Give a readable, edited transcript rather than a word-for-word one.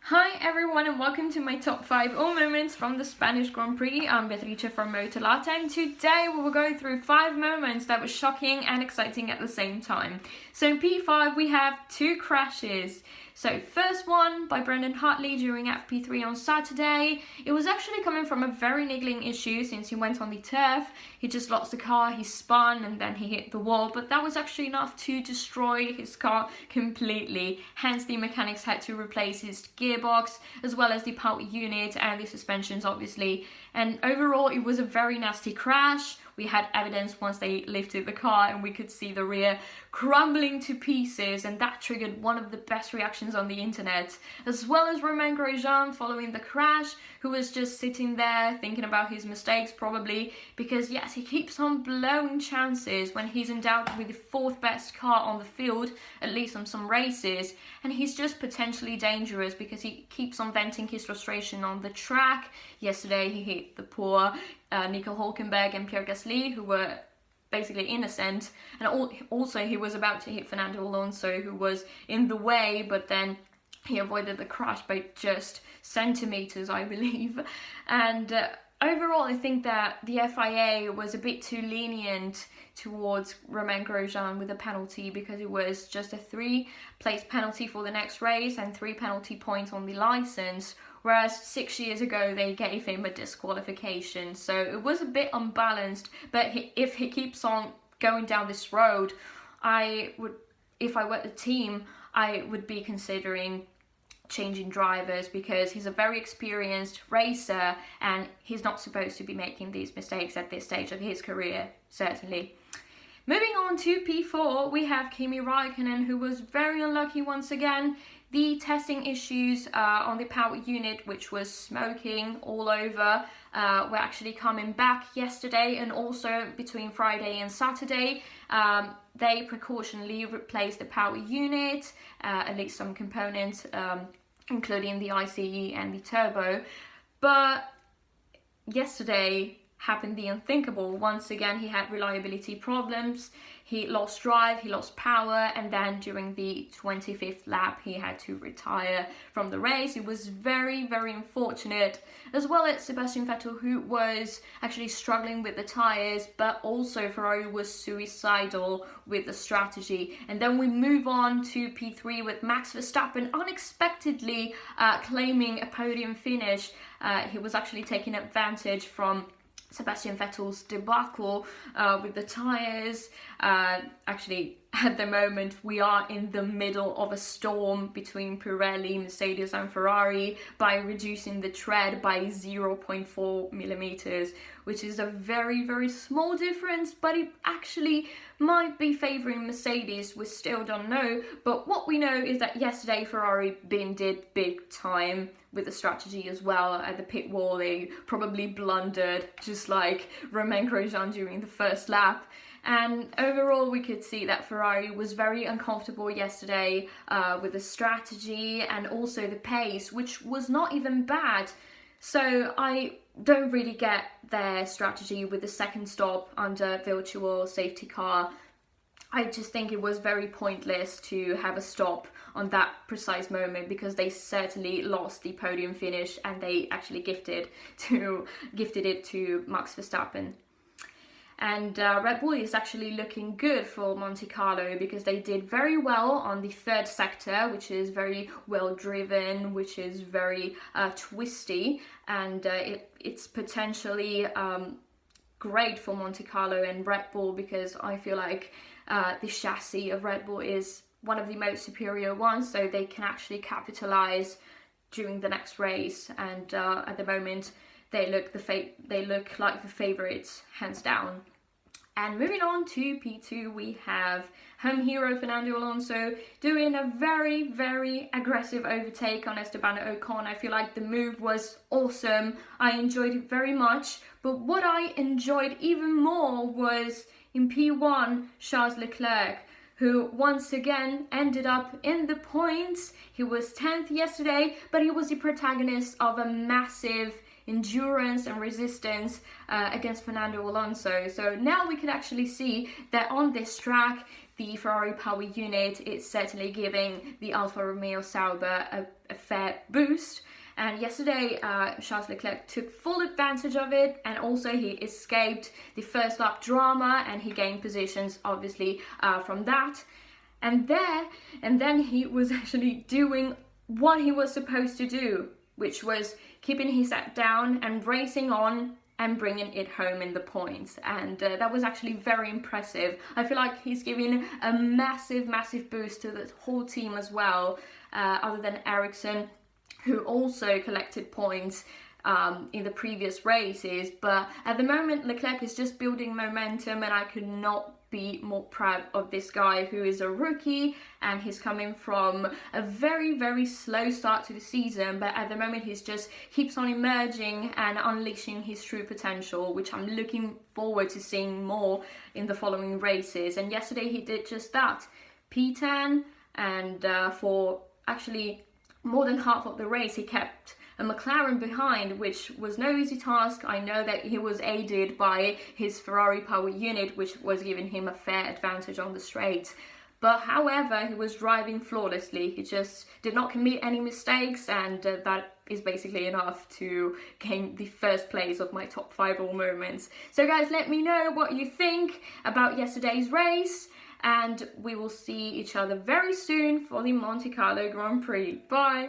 Hi everyone and welcome to my top 5 all moments from the Spanish Grand Prix. I'm Beatrice from Motorlat and today we will go through 5 moments that were shocking and exciting at the same time. So in P5 we have 2 crashes. So first one by Brendan Hartley during FP3 on Saturday. It was actually coming from a very niggling issue since he went on the turf. He just lost the car, he spun and then he hit the wall, but that was actually enough to destroy his car completely. Hence the mechanics had to replace his gearbox as well as the power unit and the suspensions obviously. And overall it was a very nasty crash. We had evidence once they lifted the car and we could see the rear crumbling to pieces, and that triggered one of the best reactions on the internet, as well as Romain Grosjean following the crash, who was just sitting there thinking about his mistakes probably, because yes, he keeps on blowing chances when he's endowed with the 4th best car on the field, at least on some races, and he's just potentially dangerous because he keeps on venting his frustration on the track. Yesterday he hit the poor Nico Hülkenberg and Pierre Gasly, who were basically innocent, and also he was about to hit Fernando Alonso, who was in the way, but then he avoided the crash by just centimeters, I believe. And overall I think that the FIA was a bit too lenient towards Romain Grosjean with a penalty, because it was just a 3-place penalty for the next race and 3 penalty points on the license, whereas 6 years ago they gave him a disqualification. So it was a bit unbalanced, but if he keeps on going down this road, if I were the team, I would be considering changing drivers, because he's a very experienced racer and he's not supposed to be making these mistakes at this stage of his career, certainly. Moving on to P4, we have Kimi Räikkönen, who was very unlucky once again. The testing issues on the power unit, which was smoking all over, were actually coming back yesterday, and also between Friday and Saturday. They precautionally replaced the power unit, at least some components, including the ICE and the turbo. But yesterday happened the unthinkable. Once again, he had reliability problems. He lost drive, he lost power, and then during the 25th lap, he had to retire from the race. It was very, very unfortunate, as well as Sebastian Vettel, who was actually struggling with the tyres, but also Ferrari was suicidal with the strategy. And then we move on to P3 with Max Verstappen unexpectedly claiming a podium finish. He was actually taking advantage from Sebastian Vettel's debacle with the tyres. Actually, at the moment, we are in the middle of a storm between Pirelli, Mercedes and Ferrari by reducing the tread by 0.4 millimeters, which is a very, very small difference, but it actually might be favouring Mercedes. We still don't know, but what we know is that yesterday Ferrari did big time with the strategy as well. At the pit wall, they probably blundered, just like Romain Grosjean during the first lap. And overall, we could see that Ferrari was very uncomfortable yesterday with the strategy and also the pace, which was not even bad. So I don't really get their strategy with the second stop under virtual safety car. I just think it was very pointless to have a stop on that precise moment, because they certainly lost the podium finish and they actually gifted it to Max Verstappen. And Red Bull is actually looking good for Monte Carlo, because they did very well on the 3rd sector, which is very well driven, which is very twisty, and it's potentially great for Monte Carlo and Red Bull, because I feel like the chassis of Red Bull is one of the most superior ones, so they can actually capitalize during the next race. And at the moment, they look like the favorites, hands down. And moving on to P2, we have home hero Fernando Alonso doing a very, very aggressive overtake on Esteban Ocon. I feel like the move was awesome. I enjoyed it very much. But what I enjoyed even more was in P1, Charles Leclerc, who once again ended up in the points. He was 10th yesterday, but he was the protagonist of a massive endurance and resistance against Fernando Alonso. So now we can actually see that on this track the Ferrari power unit is certainly giving the Alfa Romeo Sauber a fair boost. And yesterday, Charles Leclerc took full advantage of it, and also he escaped the first lap drama, and he gained positions, obviously, from that. And then he was actually doing what he was supposed to do, which was keeping his head down and racing on and bringing it home in the points. And that was actually very impressive. I feel like he's giving a massive boost to the whole team as well, other than Ericsson, who also collected points in the previous races. But at the moment, Leclerc is just building momentum, and I could not be more proud of this guy, who is a rookie, and he's coming from a very slow start to the season, but at the moment he's just keeps on emerging and unleashing his true potential, which I'm looking forward to seeing more in the following races. And yesterday he did just that, P10, and for actually more than half of the race he kept a McLaren behind, which was no easy task. I know that he was aided by his Ferrari power unit, which was giving him a fair advantage on the straight. But however, he was driving flawlessly. He just did not commit any mistakes, and that is basically enough to gain the first place of my top 5 all moments. So guys, let me know what you think about yesterday's race, and we will see each other very soon for the Monte Carlo Grand Prix. Bye!